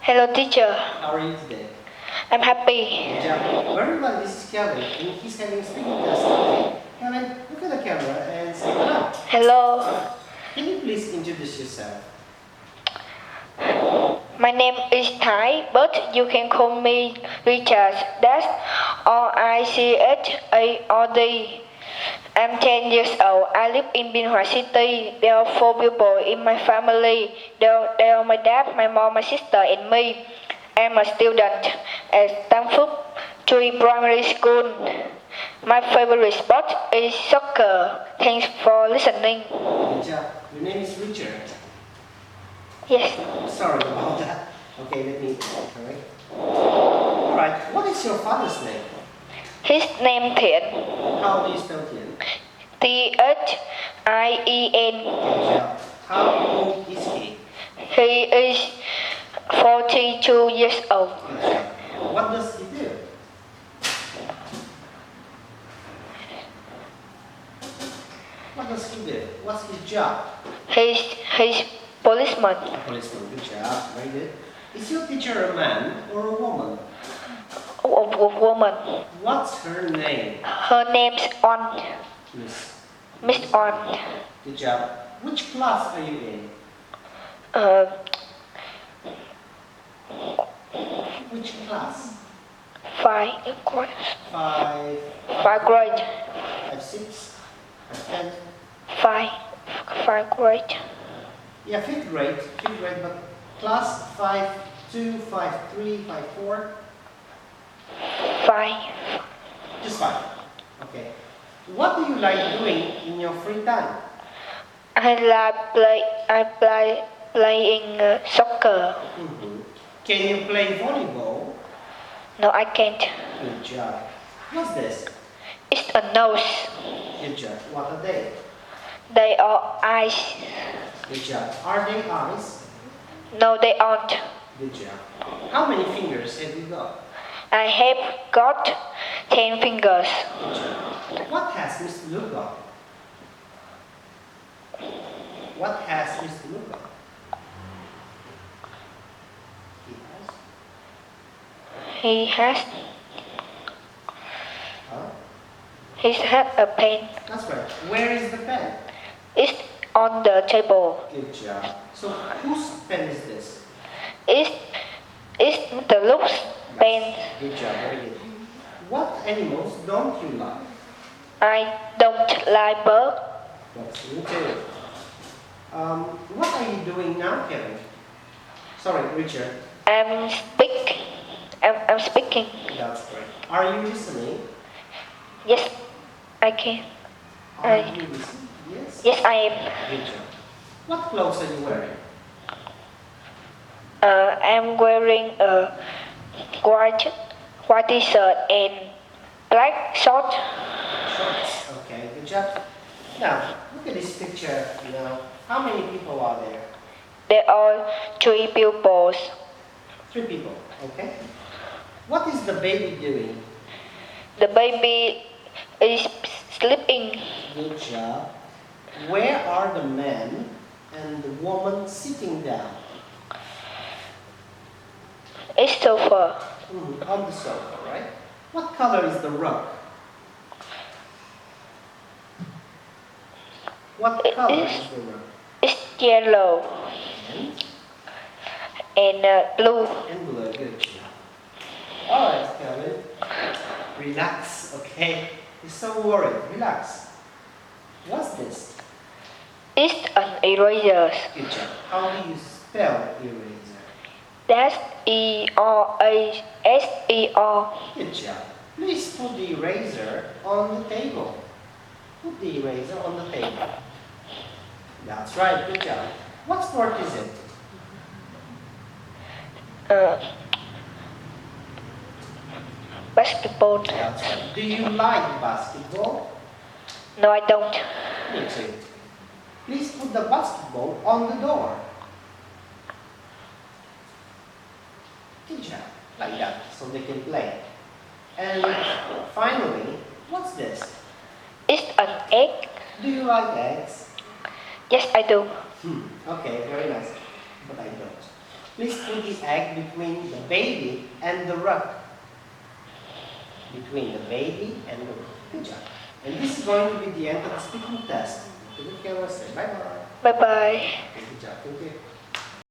Hello, teacher. How are you today? I'm happy. Good job. Very well, this is Kevin, and he's having a speaking test today. Kevin, look at the camera and say hello. Hello. Can you please introduce yourself? My name is Thái, but you can call me Richard. That's Richard. I'm 10 years old. I live in Biên Hòa City. There are 4 people in my family. There are my dad, my mom, my sister, and me. I'm a student at Stanford Tree Primary School. My favorite sport is soccer. Thanks for listening. Good job. Your name is Richard. Yes. Sorry about that. Okay, let me correct. Alright, what is your father's name? His name Thiện. How do you spell Tien? Thien. Good job. How old is he? He is 42 years old. Good job. What does he do? What does he do? What's his job? He's policeman. A policeman. Good job. Very good. Is your teacher a man or a woman? A woman. What's her name? Her name's On. Miss On. Good job. Which class are you in? Uh, Which class? five grade. Five. Five grade. 6. 10. Five grade. Yeah, fifth grade, but class 5, 2, 5, 3, 5, 4. Five. Just 5. Okay. What do you like doing in your free time? I play playing soccer. Can you play volleyball? No, I can't. Good job. What's this? It's a nose. Good job. What are they? They are eyes. Good job. Are they eyes? No, they aren't. Good job. How many fingers have you got? I have got 10 fingers. Good job. What has Mr. Luke got? What has Mr. Luke got? He has. Huh? He has a pen. That's right. Where is the pen? It's on the table. Good job. So whose pen is this? It's the Luke's pen. Good job. Very good. What animals don't you like? I don't like birds. That's me too. What are you doing now, Kevin? Sorry, Richard. I'm speaking. That's great. Are you listening? Yes, I can. Are you listening? Yes. Yes, I am. Good job. What clothes are you wearing? I'm wearing a white t-shirt and black shorts. Shorts. Okay, good job. Now, look at this picture. How many people are there? There are 3 pupils. 3 people. Okay. What is the baby doing? The baby is sleeping. Good job. Where are the man and the woman sitting down? It's sofa. On the sofa, right? What color is the rug? What color is the rug? It's yellow and blue. And blue. Good job. Alright, Kevin. Relax, okay? You're so worried. Relax. What's this? It's an eraser. Good job. How do you spell eraser? That's ERASER. Good job. Please put the eraser on the table. Put the eraser on the table. That's right. Good job. What sport is it? Basketball. That's right. Do you like basketball? No, I don't. Me too. Please put the basketball on the door. Good job. Like that, so they can play. And finally, what's this? It's an egg. Do you like eggs? Yes, I do. Okay, very nice. But I don't. Please put the egg between the baby and the rug. Between the baby and the rug. Good job. And this is going to be the end of the speaking test. Good camera, say bye-bye. Bye bye. Good job. Thank you.